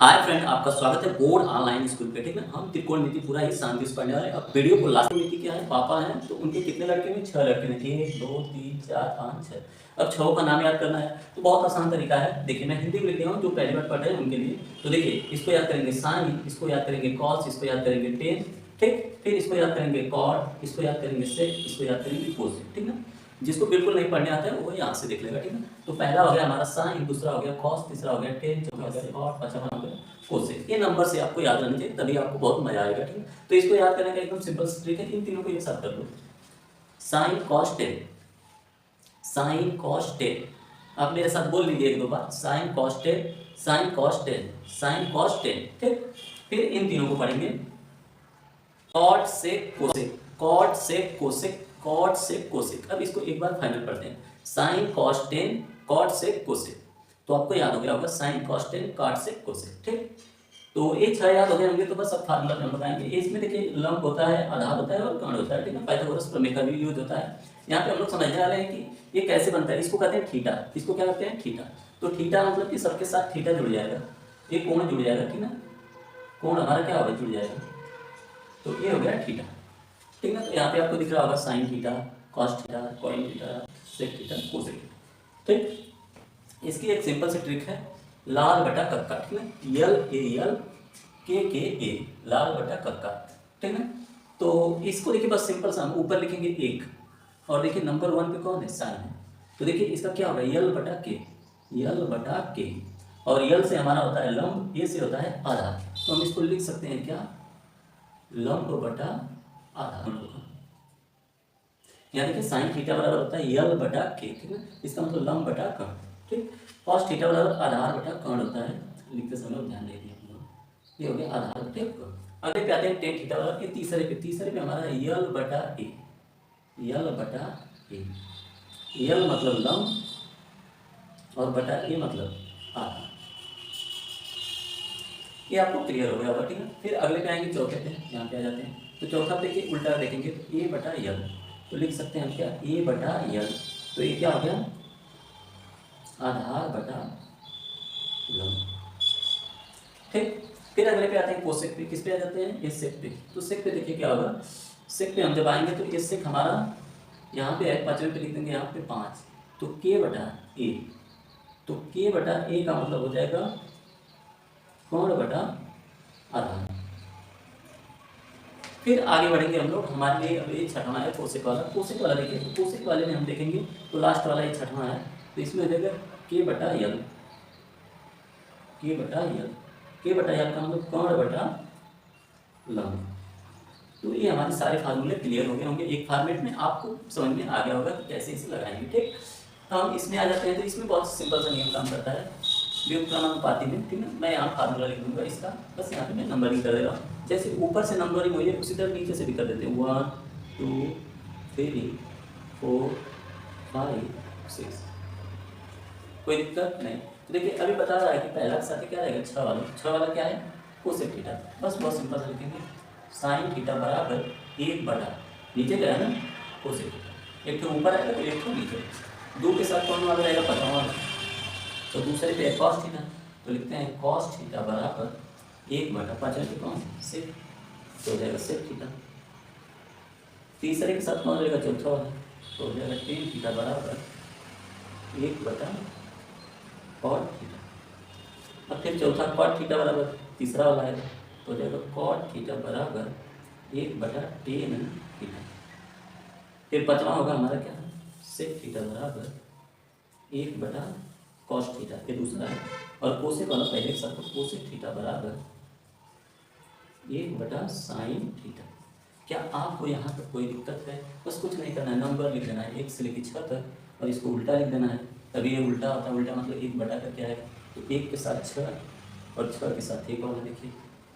Hi friend, आपका स्वागत है बोर्ड ऑनलाइन स्कूल पे। ठीक है, हम त्रिकोणमिति पूरा ही शांति से पढ़ने वाले हैं। अब वीडियो को लास्ट मिति क्या है, पापा हैं तो उनके कितने लड़के हैं? 6 लड़के हैं। 1 2 3 4 5 6। अब 6 का नाम याद करना है तो बहुत आसान तरीका है। देखिए, मैं हिंदी में लिख दिया हूँ, जो पहली बार पढ़ रहे हैं उनके लिए। तो देखिए, इसको याद करेंगे साइन, इसको याद करेंगे कॉस, इसको याद करेंगे टेन। ठीक, फिर इसको याद करेंगे कॉट, इसको याद करेंगे सेक, इसको याद करेंगे कोसेक। ठीक ना, जिसको बिल्कुल नहीं पढ़ने आता है वो यहाँ से देख लेगा। ठीक है, तो पहला हो गया हमारा साइन, दूसरा हो गया कॉस, तीसरा हो गया टेन, चौथा हो गया कॉट, पांचवा हो गया कोसेक। ये नंबर से आपको याद रहना चाहिए, तभी आपको बहुत मजा आएगा। ठीक है, तो इसको याद करने का एकदम सिंपल ट्रिक है, इन तीनों को एक साथ कर लो। Sine cos tan, sine cos tan. आप मेरे साथ बोल लीजिए एक दो बार, sine cos tan, sine cos tan, sine cos tan. ठीक, फिर इन तीनों को पढ़ेंगे cot sec cosec, cot sec cosec, cot sec cosec. अब इसको एक बार फाइनल पढ़ते हैं, sine cos tan, cot sec cosec. तो आपको याद हो गया होगा sine cos tan, cot sec cosec. ठीक, तो ये 6 याद हो गए होंगे, तो बस अब फार्मूला हम बताएंगे। इसमें देखिए लंब होता है, आधार होता है और कर्ण होता है। ठीक है, पाइथागोरस प्रमेय का भी यूज होता है। यहाँ पे हम लोग समझने वाले हैं कि ये कैसे बनता है। इसको कहते हैं थीटा, इसको क्या कहते हैं? थीटा। तो थीटा मतलब कि सबके साथ थीटा जुड़ जाएगा, ये कोण जुड़ जाएगा। ठीक ना, कोण हमारा क्या होगा? जुड़ जाएगा। तो ये हो गया थीटा। ठीक ना, तो यहाँ पे आपको दिख रहा होगा sine theta, cos theta, coin theta, sec theta, cosec theta. ठीक, इसकी एक सिंपल सी ट्रिक है, लाल बटा कक्का। ठीक है, यल के ए, लाल बटा कक्का। ठीक है, तो इसको देखिए बस सिंपल सा हम ऊपर लिखेंगे 1, और देखिए नंबर 1 पे कौन है? साइन है। तो देखिए इसका क्या होगा? यल बटा के, यल बटा के। और यल से हमारा होता है लंब, ए से होता है आधार। तो हम इसको लिख सकते हैं क्या? लंब बटा आधार। यहाँ देखिए साइन थीटा बराबर होता है यल बटा के। ठीक है, इसका मतलब लंब बटा कर्ण। ठीक, कॉस थीटा बराबर आधार बटा कर्ण होता है। लिखते समय ध्यान देंगे हम लोग, ये हो गया आधार बटे कर्ण। अगले पे आते हैं टेन थीटा बराबर ये तीसरे पे हमारा यल बटा ए, यल बटा ए। यल मतलब लंब और बटा ए मतलब आधार। ये आपको क्लियर हो गया होगा। ठीक है, फिर अगले पे आएंगे चौथे पे, यहाँ पे आ जाते हैं। तो चौथा देखिए उल्टा देखेंगे तो ए बटा यल, तो लिख सकते हैं हम क्या? ए बटा यल। तो ये क्या हो गया? आधार बटा लंब। ठीक, फिर अगले पे आते हैं कोसेक पे। किस पे आ जाते हैं? ये सेक पे। तो सेक पे देखिए क्या होगा, सेक पे हम जब आएंगे तो ये सेक हमारा यहाँ पे है, पाँचवें पे लिख देंगे यहाँ पे 5, तो के बटा ए। तो के बटा ए का मतलब हो जाएगा कोण बटा आधार। फिर आगे बढ़ेंगे हम लोग, हमारे लिए अब ये छठवां है कोसेक वाला। कोसेक वाला देखिए, तो कोसेक वाले में हम देखेंगे तो लास्ट वाला ये छठवां है, तो इसमें हो जाएगा के बटा यल, के बटा यल। के बटा यल का मतलब कर्ण बटा लंब। तो ये हमारे सारे फार्मूले क्लियर हो गए होंगे एक फॉर्मेट में, आपको समझ में आ गया होगा कि कैसे इसे लगाएंगे। ठीक, हम इसमें आ जाते हैं। तो इसमें बहुत सिंपल सा नियम काम करता है व्युत्क्रमानुपाती में। ठीक है, मैं यहाँ फार्मूला लिख दूंगा इसका, बस यहाँ पे मैं नंबरिंग कर दे रहा हूँ। जैसे ऊपर से नंबरिंग हुई है उसी तरह नीचे से भी कर देते हैं, 1 2 3 4 5 6। कोई दिक्कत नहीं। तो देखिए अभी बता रहा है कि पहला के साथ क्या रहेगा? 6 वाला। 6 वाला क्या है? Cosec theta. बस बहुत सिंपल सा लिखेंगे, साइन थीटा बराबर 1 बटा नीचे गया ना कोसेक थीटा, एक तो ऊपर आएगा तो एक तो नीचे। 2 के साथ कौन वाला रहेगा? 15 वाला। तो दूसरे पे कॉस थीटा, तो लिखते हैं कॉस थीटा बराबर 1 बटा 5 पे कौन? सेक, तो हो जाएगा सेक थीटा। तीसरे के साथ कौन रहेगा? चौथा वाला, तो हो जाएगा टेन थीटा बराबर 1 बटा कॉट थीटा। अब फिर चौथा कॉट थीटा बराबर तीसरा वाला है, तो हो जाएगा कॉट थीटा बराबर 1 बटा टेन थीटा। फिर पांचवा होगा हमारा क्या? सेक थीटा बराबर 1 बटा कॉस थीटा, ये दूसरा है। और कोसेक वाला पहले के साथ, कोसेक थीटा बराबर 1 बटा साइन थीटा। क्या आपको यहाँ तक कोई दिक्कत है? बस कुछ नहीं करना है, नंबर लिख देना है 1 से लेकर 6 तक, और इसको उल्टा लिख देना है। तभी ये उल्टा होता है। उल्टा मतलब 1 बटा का क्या है? तो 1 के साथ 6 और 6 के साथ 1 वाला। देखिए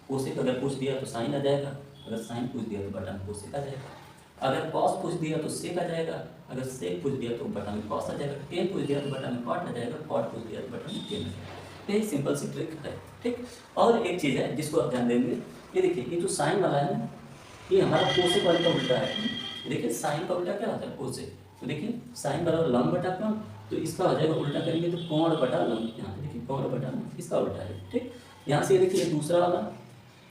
कोसेक अगर पूछ दिया तो साइन आ जाएगा, अगर साइन पूछ दिया तो बटा में कोसेक आ जाएगा। अगर कॉस पूछ दिया तो सेक आ जाएगा, अगर सेक पूछ दिया तो बटा में कॉस आ जाएगा, टेन पूछ दिया तो बटा में कॉट आ जाएगा, कॉट पूछ दिया तो बटा में टेन आ जाएगा। यही सिंपल सी ट्रिक है। ठीक, और एक चीज़ है जिसको आप ध्यान देंगे, ये देखिए ये जो साइन वाला है ना, ये हमारा कोसेक वाले का उल्टा है। देखिए साइन का उल्टा क्या होता है? कोसेक। तो देखिए साइन बराबर लंब बटा कोण, तो इसका हो जाएगा उल्टा करेंगे तो कोण बटा लंब। यहाँ पे देखिए कोण बटा लंब, इसका उल्टा है। ठीक, यहाँ से देखिए दूसरा वाला,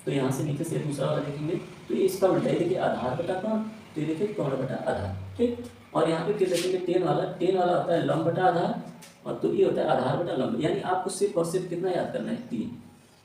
तो यहाँ से नीचे से दूसरा वाला देखेंगे तो ये इसका उल्टा है, देखिए आधार बटा कौन, तो ये देखिए कौन बटा आधार, ठीक। और यहाँ पे फिर देखेंगे टेन वाला होता है लंब बटा आधार, और तो ये होता है आधार बटा लंब। यानी आपको सिर्फ और सिर्फ कितना याद करना है, तीन।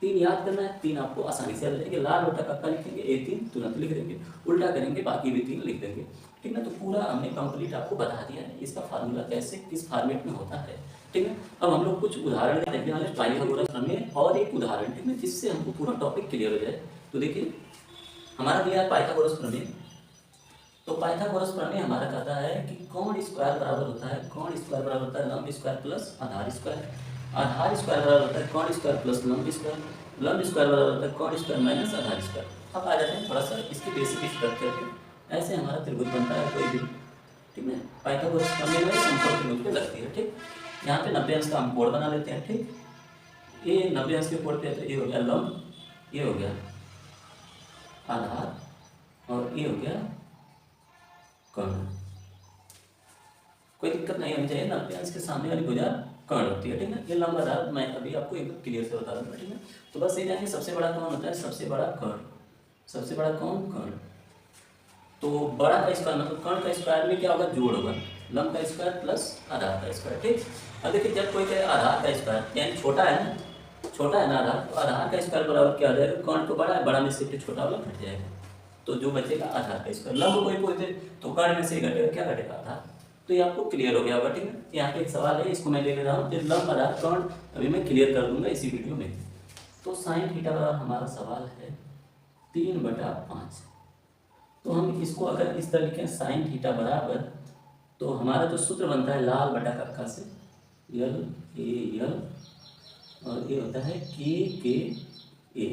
तीन याद करना है, तीन आपको आसानी से याद रहेंगे। लाल बटा कक्का लिखेंगे, ए तीन तुरंत लिख देंगे, उल्टा करेंगे बाकी भी तीन लिख देंगे, ठीक है। तो पूरा हमने कंप्लीट आपको बता दिया है इसका फार्मूला कैसे किस फॉर्मेट में होता है, ठीक है। अब हम लोग कुछ उदाहरण देखने वाले पाइथागोरस प्रमेय और एक उदाहरण, ठीक है, जिससे हमको पूरा टॉपिक क्लियर हो जाए। तो देखिए हमारा दिया है पाइथागोरस प्रमेय। तो पाइथागोरस प्रमेय हमारा कहता है कि कौन स्क्वायर बराबर होता है, कौन स्क्वायर बराबर होता है लंब स्क्वायर प्लस आधार स्क्वायर, आधार स्क्वायर बराबर होता है कौन स्क्वायर प्लस लंब स्क्वायर, लंब स्क्वायर बराबर होता है कौन स्क्वायर माइनस आधार स्क्वायर। अब आ जाते हैं थोड़ा सा इसके बेसिक स्ट्रक्चर पे। ऐसे हमारा त्रिभुज बनता है कोई भी, ठीक है। पाइथागोरस प्रमेय में समकोण त्रिभुज पे लगती है, ठीक। यहाँ पे 90 अंश का हम कोण बना लेते हैं, ठीक। ये 90 अंश के कोण पे तो ये हो गया लंब, ये हो गया आधार, और ये हो गया कर्ण। कोई दिक्कत नहीं होनी चाहिए, 90 अंश के सामने वाली भुजा कर्ण होती है, ठीक है। ये लंब आधार मैं अभी आपको एकदम क्लियर से बता दूंगा, ठीक है। तो बस ये जानिए सबसे बड़ा कौन होता है, सबसे बड़ा कर्ण, सबसे बड़ा कौन, कर्ण। तो बड़ा का स्क्वायर मतलब कर्ण का स्क्वायर में क्या होगा, जोड़ होगा, लंब का स्क्वायर प्लस आधार का स्क्वायर, ठीक। अब देखिए जब कोई कहे आधार का स्क्वायर यानी छोटा है ना, छोटा है ना आधार, तो आधार का स्क्वायर बराबर क्या हो जाएगा, कर्ण तो बड़ा है, बड़ा में से छोटा वाला घट जाएगा, तो जो बचेगा आधार का स्क्वायर। लंब कोई पूछे तो कर्ण में से घटेगा, क्या घटेगा, आधार। तो ये आपको क्लियर हो गया होगा, ठीक है। यहाँ पे एक सवाल है, इसको मैं ले रहा हूँ, लंब आधार कर्ण अभी मैं क्लियर कर दूंगा इसी वीडियो में। तो साइन थीटा बराबर हमारा सवाल है 3/5। तो हम इसको अगर इस तरह लिखें साइन थीटा बराबर, तो हमारा जो सूत्र बनता है लाल बटा कक्का से, यल ए यल, और ये होता है के ए।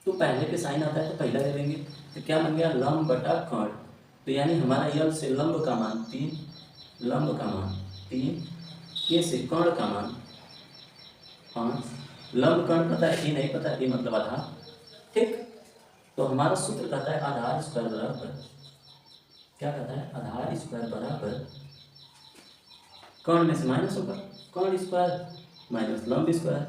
तो पहले पे साइन आता है तो पहला ले लेंगे, तो क्या बन गया लंब बटा कर्ण। तो यानी हमारा यल से लंब का मान 3, लंब का मान 3, के से कर्ण का मान 5, लंब कर्ण पता है, ये नहीं पता, ये मतलब आधार, ठीक। तो हमारा सूत्र कहता है आधार स्क्वायर बराबर, क्या कहता है, आधार स्क्वायर बराबर कर्ण में से माइनस होगा, कर्ण स्क्वायर माइनस लंब स्क्वायर,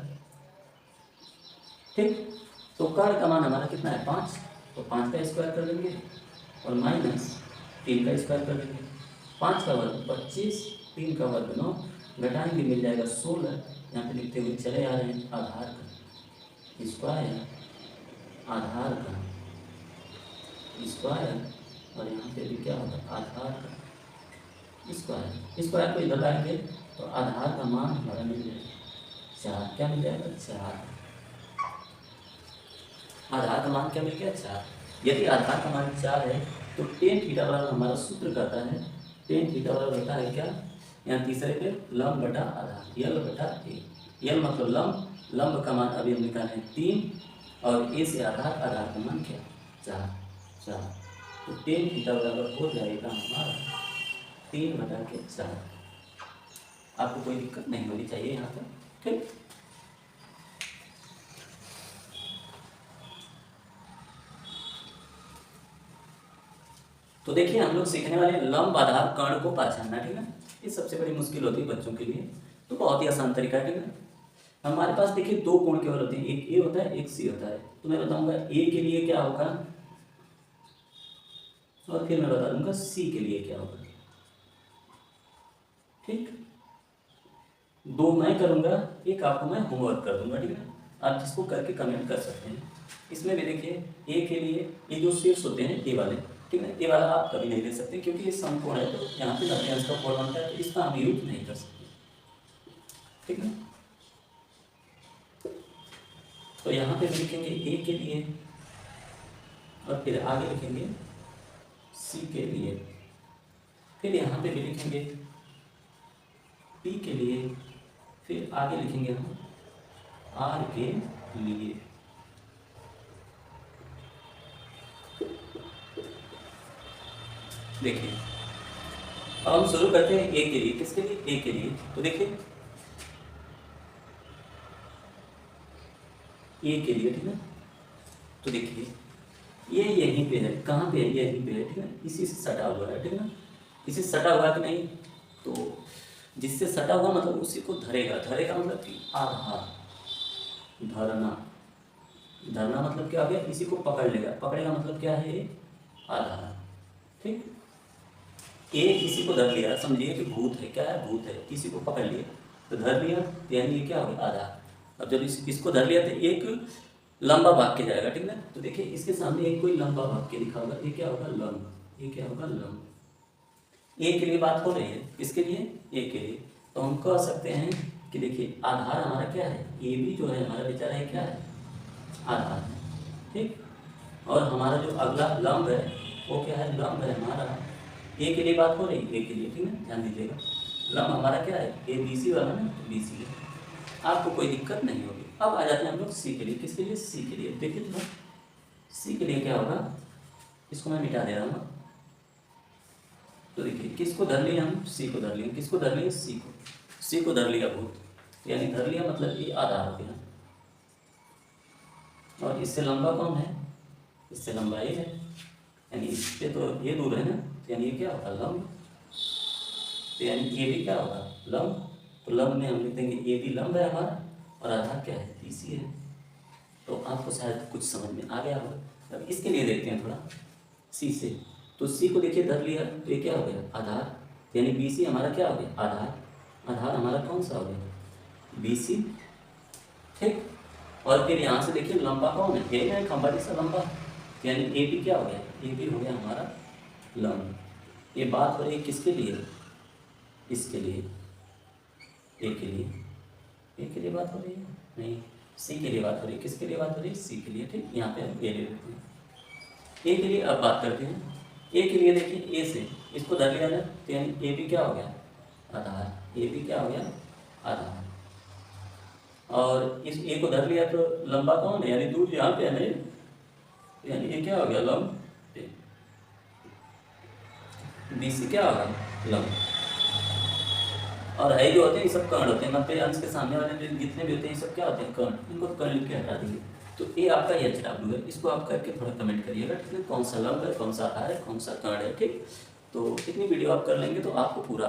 ठीक। तो कर्ण का मान हमारा कितना है 5, तो 5 का स्क्वायर कर देंगे और माइनस 3 का स्क्वायर कर देंगे। 5 का वर्ग 25, 3 का वर्ग 9, घटाएंगे मिल जाएगा 16। यहाँ पे लिखते हुए चले आ रहे हैं आधार का स्क्वायर, आधार का स्क्वायर, और यहाँ पे भी क्या होगा आधार का स्क्वायर, स्क्वायर को इधर लाएंगे तो आधार का मान हमारा मिल जाएगा 4, क्या मिल जाएगा 4, आधार का मान क्या मिल गया 4। यदि आधार का मान 4 है तो टेन थीटा बराबर हमारा सूत्र कहता है, टेन थीटा बराबर होता है क्या, यहाँ तीसरे पे लंब बटा आधार, यल बटा ए, यल मतलब लंब, लंब का मान अभी हम निकाले 3, और ए से आधार, आधार का मान क्या 4। तो टेन थीटा बराबर हो जाएगा हमारा 3/4। आपको कोई दिक्कत नहीं होनी चाहिए यहाँ पर, ठीक। तो देखिए हम लोग सीखने वाले लंब आधार कर्ण को पहचानना, ठीक है। ये सबसे बड़ी मुश्किल होती है बच्चों के लिए, तो बहुत ही आसान तरीका है, ठीक है। हमारे पास देखिए दो कोण केवल होते हैं, एक ए होता है एक सी होता है। तो मैं बताऊंगा ए के लिए क्या होगा और फिर मैं बता दूंगा सी के लिए क्या होगा, ठीक। दो मैं करूंगा, एक आपको मैं होमवर्क कर दूंगा, ठीक है। आप जिसको करके कमेंट कर सकते हैं। इसमें भी देखिए ए के लिए ये जो शीर्ष होते हैं ए वाले, ठीक है, ये वाला आप कभी नहीं ले सकते क्योंकि ये समकोण है, तो यहाँ पे 90 अंश का कोण बनता है, तो इसका हम यूज नहीं कर सकते, ठीक है। तो यहाँ पे लिखेंगे ए के लिए और फिर आगे लिखेंगे सी के लिए, फिर यहाँ पे भी लिखेंगे पी के लिए, फिर आगे लिखेंगे हम आर के लिए। देखिए अब हम शुरू करते हैं ए के लिए, किसके लिए, ए के लिए। तो देखिए ए के लिए, ठीक है। तो देखिए ये यहीं पे है, कहाँ पे है, यहीं पे है, ठीक है, इसी से सटा हुआ है, ठीक है ना। इसी से सटा हुआ कि नहीं, तो जिससे सटा हुआ मतलब उसी को धरेगा, धरेगा मतलब कि आधार, धरना, धरना मतलब क्या हो गया, किसी को पकड़ लेगा, पकड़ेगा मतलब क्या है, आधार। ठीक, ए किसी को धर लिया, समझिए कि भूत है, क्या है, भूत है, किसी को पकड़ लिया तो धर लिया, यानी ये क्या हो गया, आधार। अब जब इसको धर लिया तो एक लंबा भाग के जाएगा, ठीक ना। तो देखिए इसके सामने एक कोई लंबा भाग के लिखा होगा, ये क्या होगा, लंब, ये क्या होगा, लंब। ए के लिए बात हो रही है, किसके लिए, ए के लिए। तो हम कह सकते हैं कि देखिए आधार हमारा क्या है, ए भी जो है हमारा बेचारा है क्या है, आधार है। ठीक, और हमारा जो अगला लंब है वो क्या है, लंब है हमारा, ए के लिए बात हो रही है, ए के लिए, ठीक है, ध्यान दीजिएगा। लंब हमारा क्या है, ए बी सी वाला ना, बी सी है, आपको कोई दिक्कत नहीं होगी। अब आ जाते हैं हम लोग सी के लिए, किसके लिए, सी के लिए। देखिए तो सी के लिए क्या होगा, इसको मैं मिटा दे रहा हूँ। तो देखिए किसको धर लिया हम, सी को धर लिया, किसको धर लिया, सी को, सी को धर लिया भूत, यानी धर लिया मतलब ये आधार हो गया। और इससे लंबा कौन है, इससे लंबा ये है, यानी इससे तो ये दूर है ना, यानी ये क्या होगा, लंब। तो यानी ये भी क्या होगा, लंब। तो लंब में हम लिख देंगे ए भी लंब है हमारा, और आधार क्या है, बीसी है। तो आपको शायद कुछ समझ में आ गया होगा। अब इसके लिए देखते हैं थोड़ा, सी से। तो सी को देखिए धर लिया, तो ये क्या हो गया, आधार, यानी बीसी हमारा क्या हो गया, आधार। आधार हमारा कौन सा हो गया, बीसी। ठीक, और फिर यहाँ से देखिए लंबा कौन है, ये है खंबा जैसा लंबा, यानी ए भी क्या हो गया, ए भी हो गया हमारा लंब। ये बात हो रही है किसके लिए, इसके लिए, ए के लिए, ए के लिए बात हो रही है, नहीं, सी के लिए बात हो रही है, किसके लिए बात हो रही है, सी के लिए। ठीक, यहाँ पे हम ए ले लेते हैं, ए के लिए अब बात करते हैं। ए के लिए देखिए, ए से इसको धर लिया जाए तो यानी ए भी क्या हो गया, आधार, ए भी क्या हो गया, आधार। और इस ए को धर लिया तो लंबा कौन है, यानी दूर यहाँ पे है नहीं, यानी ये क्या हो गया, लंब। बीसी क्या होगा, लंब। और है जो होते हैं ये सब कर्ण होते हैं, नब्बे अंश के सामने वाले जितने भी होते हैं ये सब क्या होते हैं, कर्ण। इनको कर्ण लिख के हटा देंगे। तो ये आपका HW है, इसको आप करके थोड़ा कमेंट करिएगा, ठीक है, कौन सा लंब है, कौन सा आधार है, कौन सा कर्ण है। ठीक, तो इतनी वीडियो आप कर लेंगे तो आपको पूरा